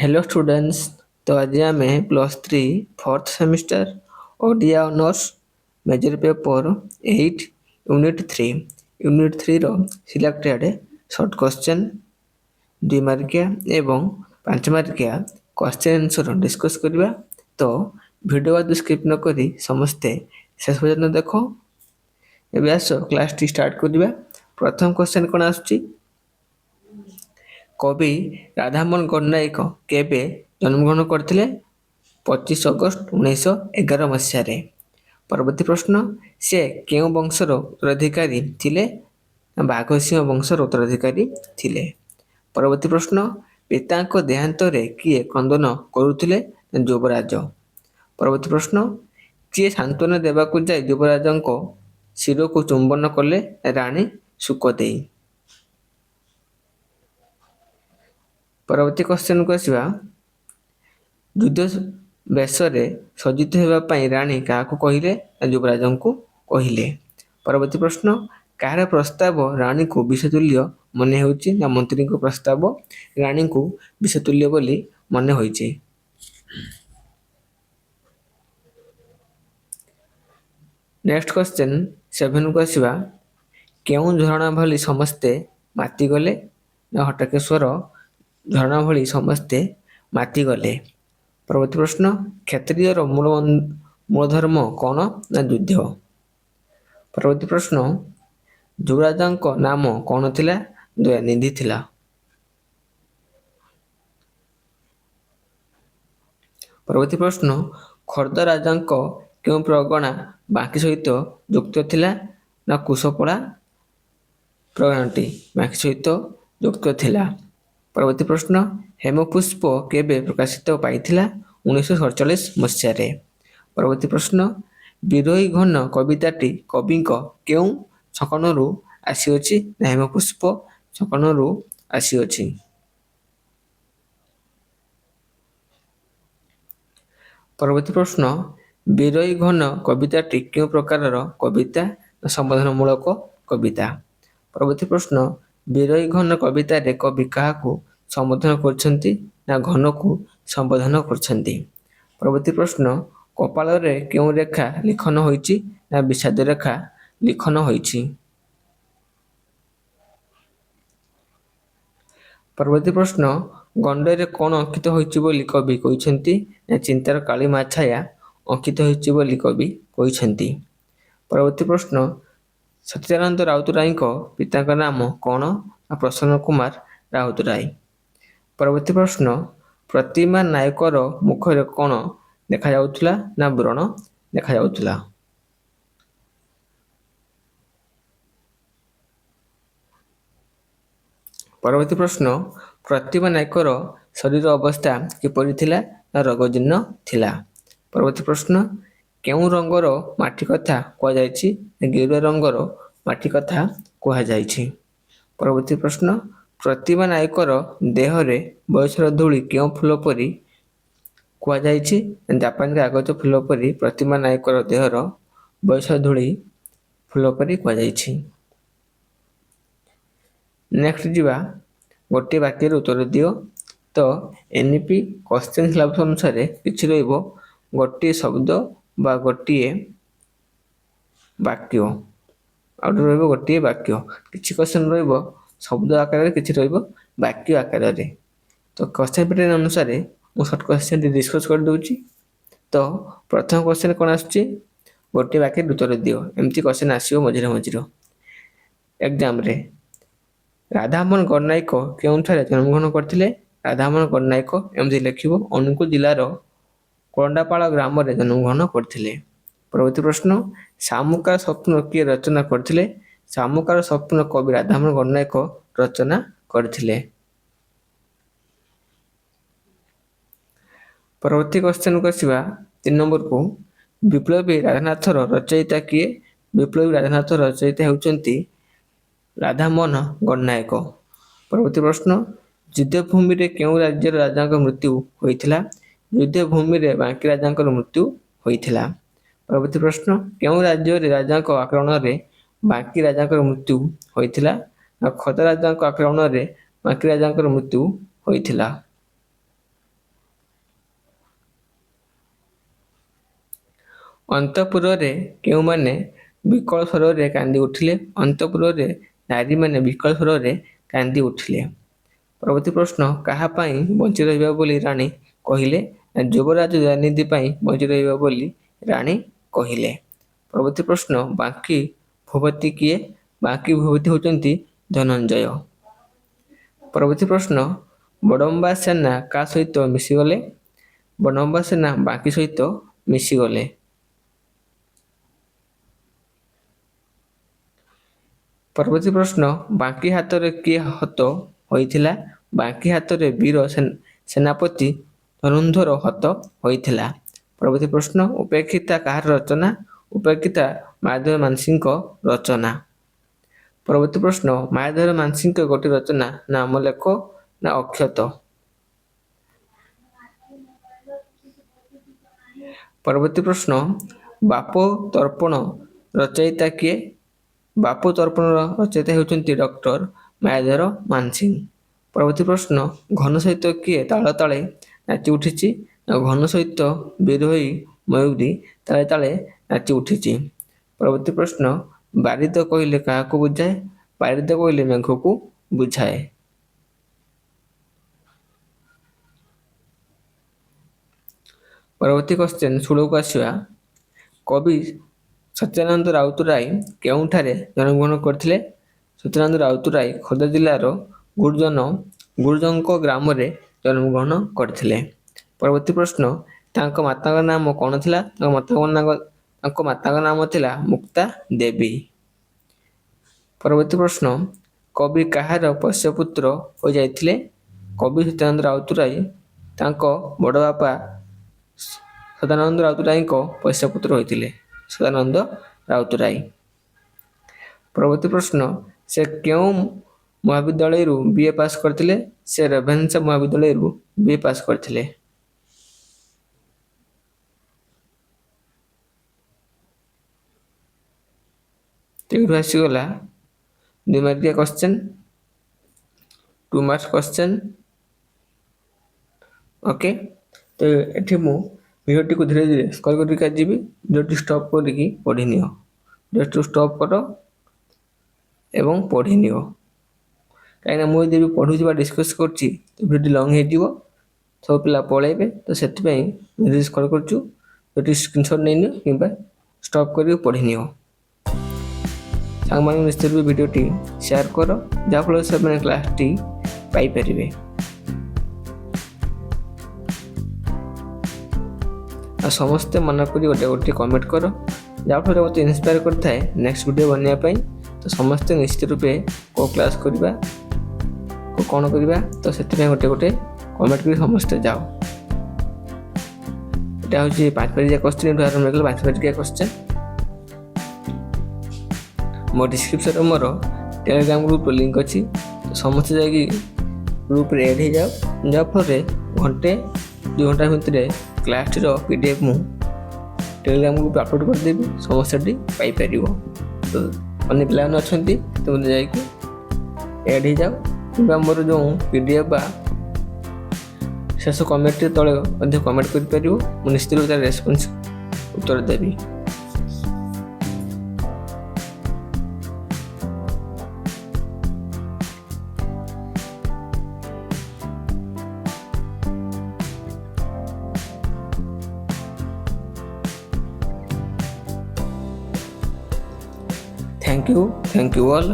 Hello students. तो आज आम +3 fourth semester Odia honours major paper 8 unit 3 रो सिलेक्टेड शॉर्ट क्वेश्चन 2 मार्किया एवं 5 मार्किया क्वेश्चन आंसर डिस्कस करवा। तो वीडियो को स्किप न करी समस्ते शेष पर्यंत देख। एबे आस क्लास टी स्टार्ट करवा। प्रथम क्वेश्चन कौन आसुची? कवि राधामोहन गणनायक केबे जन्मग्रहण करथिले? 25 अगस्त 1911 मसीहारे। परवर्ती प्रश्न, से केउं वंशर उत्तराधिकारी थिले? बाघसिंह वंशर उत्तराधिकारी थिले। परवर्ती प्रश्न, पिताଙ୍କ देहांतरे किए क्रंदन करुथिले? युवराज। परवर्ती प्रश्न, किए सांत्वना देबाकु जाय युवराजଙ୍କ शिरକୁ चुंबन कले? राणी सुकदेई। परवर्ती क्वेश्चन को आसिबा, युद्ध बेशरे सज्जित हेबा पई राणी काहाकु कहिले? युवराजଙ୍କୁ कहिले। परवर्ती प्रश्न, काହାର प्रस्ताव राणी को विषतुल्य मने होउची? ना मंत्री को प्रस्ताव राणी को विषतुल्य बोली मने होइची। नेक्स्ट क्वेश्चन 7 को आसिबा, केउं झरणा भली समस्ते माती गले? ना हटकेश्वर झरणा भली समस्ते माती गले। परवर्ती प्रश्न, क्षत्रियर मूल धर्म कौन? ना युद्ध। परवर्ती प्रश्न, युवराजଙ୍କ नाम कौन थिला? दयानिधि थिला। परवर्ती प्रश्न, खर्द राजाଙ୍କ केउं प्रगणा बांकी सहित युक्त थिला? ना कुशपड़ा प्रगणाटी बांकी सहित युक्त थिला। परवर्ती प्रश्न, हेमपुष्प केबे प्रकाशित पाइथिला? 1947 मसीहारे। परवर्ती प्रश्न, विरोही घन कविताटी कविଙ୍କ केउं छकणरू आसीअछि? ना हेमपुष्प छकणरू आसीअछि। परवर्ती प्रश्न, विरोही घन कविताटी केउं प्रकारर कविता? ना संबोधनमूलक कविता। परवर्ती प्रश्न, विरोही घन कवितारे कवि काहाकु संबोधन करछन्ति? ना घनकु संबोधन करछन्ति। परवर्ती प्रश्न, कपाଳରେ केउं रेखा लिखन होइछि? ना विषाद रेखा लिखन होइछि। परवर्ती प्रश्न, गंडरे कौन अंकित होइछि बोली कवि कहिछन्ति? ना चिंतार कालीमा छाया अंकित होइछि बोली कवि कहिछन्ति। परवर्ती प्रश्न, सच्चिदानंद राउतरायଙ୍କ पिताଙ୍କ नाम कौन? ना प्रसन्न कुमार राउतराय। परवर्ती प्रश्न, प्रतिमा नायकर मुखरे कौन देखा जाउथला? ना व्रण देखा जाउथला। परवर्ती प्रश्न, प्रतिमा नायकर शरीर अवस्था किपरि थिला? ना रोगजीर्ण थिला। परवर्ती प्रश्न, केउं रंगर माटी कथा कुआ जायछि? गेरुआ रंगर माटी कथा कुआ जायछि। परवर्ती प्रश्न, प्रतिमा नायकर देहरे बयसर धूଳି केउं फूल परि कुआ जायछि? जापान कागज फूल परि प्रतिमा नायकर देहर बयसर धूଳି फूल परि कुआ जायछि। नेक्स्ट जीवा गोटे वाक्य उत्तर दियो। तो एनईपी क्वेश्चन सिलेबस अनुसार किछि रहइबो गोटे शब्द बा गोटे वाक्य आउट रहइबो गोटे वाक्य। किछि क्वेश्चन रहइबो शब्द आकार रे, किछि रहइबो वाक्य आकार रे। तो क्वेश्चन पैटर्न अनुसार मु शॉर्ट क्वेश्चन डिस्कस कर दोछि। तो प्रथम क्वेश्चन कोन आछी? गोटे वाक्य उत्तर दियो। एमती क्वेश्चन आसीओ मझिरे मझिरे एग्जाम रे। राधामोहन गणनायक केउंठारे जन्मग्रहण करथिले? राधामोहन गणनायक एमती लिखिबो अनुगुल जिल्लार कोरंडापाଳ ग्रामरे जन्मग्रहण करथिले। परवर्ती प्रश्न, सामुकार स्वप्न किए रचना करथिले? सामुकार स्वप्न कवि राधामोहन गणनायक रचना करथिले। परवर्ती क्वेश्चन को आसीबा 3 नंबर को, विप्लवी राधानाथर रचयिता किए? विप्लवी राधानाथ रचयिता हेउचंती राधामोहन गणनायक। परवर्ती प्रश्न, युद्धभूमि रे केउं राज्यर राजांक मृत्यु होइथिला? युद्धभूमि रे बांकी राजांकर मृत्यु होइथिला। परवर्ती प्रश्न, केउं राज्य रे राजांक आक्रमण रे बांकी राजांकर मृत्यु होइथिला? ना खोदा राजांक आक्रमण रे बांकी राजांकर मृत्यु होइथिला। ଅନ୍ତଃପୁରରେ କେଉଁମାନେ ବିକଳ ସ୍ୱରରେ କାନ୍ଦି ଉଠିଲେ? ଅନ୍ତଃପୁରରେ ନାରୀମାନେ ବିକଳ ସ୍ୱରରେ କାନ୍ଦି ଉଠିଲେ। ପରବର୍ତ୍ତୀ ପ୍ରଶ୍ନ, କାହା ପାଇଁ ବଞ୍ଚି ରହିବା ବୋଲି ରାଣୀ କହିଲେ? ଯୁବରାଜ ଦୟାନିଧି ପାଇଁ ବଞ୍ଚି ରହିବା ବୋଲି ରାଣୀ କହିଲେ। ପରବର୍ତ୍ତୀ ପ୍ରଶ୍ନ, ବାଙ୍କୀ ଭୂପତି କିଏ? ବାଙ୍କୀ ଭୂପତି ହେଉଛନ୍ତି ଧନଞ୍ଜୟ। ପରବର୍ତ୍ତୀ ପ୍ରଶ୍ନ, ବଡ଼ମ୍ବା ସେନା କାହା ସହିତ ମିଶିଗଲେ? ବଡ଼ମ୍ବା ସେନା ବାଙ୍କୀ ସହିତ ମିଶିଗଲେ। ପରବର୍ତ୍ତୀ ପ୍ରଶ୍ନ, ବାଙ୍କୀ ହାତରେ କିଏ ହତ ହୋଇଥିଲା? ବାଙ୍କୀ ହାତରେ ବୀର ସେନାପତି ଧନୁର୍ଦ୍ଧର ହତ ହୋଇଥିଲା। ପରବର୍ତ୍ତୀ ପ୍ରଶ୍ନ, ଉପେକ୍ଷିତା କାହାର ରଚନା? ଉପେକ୍ଷିତା ମାୟାଧର ମାନସିଂହଙ୍କ ରଚନା। ପରବର୍ତ୍ତୀ ପ୍ରଶ୍ନ, ମାୟାଧର ମାନସିଂହଙ୍କ ଗୋଟିଏ ରଚନା ନାମ ଲେଖ ନା ଅକ୍ଷତ। ପରବର୍ତ୍ତୀ ପ୍ରଶ୍ନ, ବାପ ତର୍ପଣ ରଚୟିତା କିଏ? ବାପ ତର୍ପଣର ରଚୟିତା ହେଉଛନ୍ତି ଡକ୍ଟର ମାୟାଧର ମାନସିଂହ। ପରବର୍ତ୍ତୀ ପ୍ରଶ୍ନ, ଘନ ସହିତ କିଏ ତାଳ ତାଳେ ନାଚି ଉଠିଛି? ଘନ ସହିତ ବିରୋହୀ ମୟୂରୀ ତାଳେ ତାଳେ ନାଚି ଉଠିଛି। ପରବର୍ତ୍ତୀ ପ୍ରଶ୍ନ, ବାରିଦ କହିଲେ କାହାକୁ ବୁଝାଏ? ବାରିଦ କହିଲେ ମେଘକୁ ବୁଝାଏ। ପରବର୍ତ୍ତୀ କ୍ୱେଶ୍ଚନ ଷୋଳକୁ ଆସିବା। କବି ସଚ୍ଚିଦାନନ୍ଦ ରାଉତରାୟ କେଉଁଠାରେ ଜନ୍ମଗ୍ରହଣ କରିଥିଲେ? ସଚ୍ଚିଦାନନ୍ଦ ରାଉତରାୟ ଖୋର୍ଦ୍ଧା ଜିଲ୍ଲାର ଗୁରୁଜଙ୍ଗ ଗ୍ରାମରେ ଜନ୍ମଗ୍ରହଣ କରିଥିଲେ। ପରବର୍ତ୍ତୀ ପ୍ରଶ୍ନ, ତାଙ୍କ ମାତାଙ୍କ ନାମ କ'ଣ ଥିଲା? ତାଙ୍କ ମାତାଙ୍କ ନାମ ଥିଲା ମୁକ୍ତା ଦେବୀ। ପରବର୍ତ୍ତୀ ପ୍ରଶ୍ନ, କବି କାହାର ପୋଷ୍ୟପୁତ୍ର ହୋଇଯାଇଥିଲେ? କବି ସଚ୍ଚିଦାନନ୍ଦ ରାଉତରାୟ ତାଙ୍କ ବଡ଼ ବାପା ସଦାନନ୍ଦ ରାଉତରାୟଙ୍କ ପୋଷ୍ୟପୁତ୍ର ହୋଇଥିଲେ। ସଦାନନ୍ଦ ରାଉତରାୟ। ପରବର୍ତ୍ତୀ ପ୍ରଶ୍ନ, ସେ କେଉଁ ମହାବିଦ୍ୟାଳୟରୁ ବିଏ ପାସ୍ କରିଥିଲେ? ସେ ରେଭେନ୍ସା ମହାବିଦ୍ୟାଳୟରୁ ବିଏ ପାସ୍ କରିଥିଲେ। ତେଣୁ ଆସିଗଲା 2 ମାର୍କିଆ କ୍ୱେଶ୍ଚନ, 2 ମାର୍କ କ୍ୱେଶ୍ଚନ। ଓକେ, ତ ଏଠି ମୁଁ ଭିଡ଼ିଓଟିକୁ ଧୀରେ ଧୀରେ ସ୍କଲ୍ କରିକି ଯିବି। ଭିଡ଼ିଓଟି ଷ୍ଟପ୍ କରିକି ପଢ଼ିନିଅ। ଭିଡ଼ିଓଟି ଷ୍ଟପ୍ କର ଏବଂ ପଢ଼ିନିଅ। କାହିଁକିନା ମୁଁ ଯଦି ବି ପଢ଼ୁଛି ବା ଡିସ୍କସ୍ କରୁଛି ତ ଭିଡ଼ିଓଟି ଲଙ୍ଗ୍ ହେଇଯିବ, ସବୁ ପିଲା ପଳେଇବେ। ତ ସେଥିପାଇଁ ଧୀରେ ସ୍କଲ୍ କରୁଛୁ। ଭିଡ଼ିଓଟି ସ୍କ୍ରିନଶଟ୍ ନେଇନିଅ କିମ୍ବା ଷ୍ଟପ୍ କରିକି ପଢ଼ିନିଅ। ସାଙ୍ଗମାନଙ୍କୁ ନିଶ୍ଚିତ ଭିଡ଼ିଓଟି ସେୟାର କର, ଯାହାଫଳରେ ସେମାନେ କ୍ଲାସ୍ଟି ପାଇପାରିବେ। ଆଉ ସମସ୍ତେ ମନେ କରି ଗୋଟେ କମେଣ୍ଟ କର, ଯାହାଫଳରେ ମୋତେ ଇନ୍ସପାୟାର କରିଥାଏ ନେକ୍ସଟ ଭିଡ଼ିଓ ବନେଇବା ପାଇଁ। ତ ସମସ୍ତେ ନିଶ୍ଚିତ ରୂପେ କେଉଁ କ୍ଲାସ୍ କରିବା, କ'ଣ କରିବା, ତ ସେଥିପାଇଁ ଗୋଟେ କମେଣ୍ଟ କରି ସମସ୍ତେ ଯାଅ। ଏଇଟା ହେଉଛି 5 ମାର୍କିଆ କ୍ୱେଶ୍ଚନ। ଏଠୁ ଆରମ୍ଭ ହେଇଗଲା 5 ମାର୍କିଆ କ୍ୱେଶ୍ଚନ। ମୋ ଡିସ୍କ୍ରିପ୍ସନରେ ମୋର ଟେଲିଗ୍ରାମ ଗ୍ରୁପ୍ର ଲିଙ୍କ୍ ଅଛି। ତ ସମସ୍ତେ ଯାଇକି ଗ୍ରୁପ୍ରେ ଆଡ଼୍ ହେଇଯାଅ, ଯାହାଫଳରେ 1-2 ଘଣ୍ଟା ଭିତରେ କ୍ଲାସ୍ଟିର PDF ମୁଁ ଟେଲିଗ୍ରାମ ଗ୍ରୁପ୍ରେ ଅପଲୋଡ଼ କରିଦେବି, ସମସ୍ତେ ସେଠି ପାଇପାରିବ। ତ ଅନ୍ୟ ପିଲାମାନେ ଅଛନ୍ତି, ତୁମେ ଯାଇକି ଆଡ଼୍ ହେଇଯାଅ, କିମ୍ବା ମୋର ଯେଉଁ PDF ବା ଶେଷ କମେଣ୍ଟ ତଳେ ମଧ୍ୟ କମେଣ୍ଟ କରିପାରିବ। ମୁଁ ନିଶ୍ଚିତ ରୂପେ ତାର ରେସ୍ପନ୍ସ ଉତ୍ତର ଦେବି। Thank you all.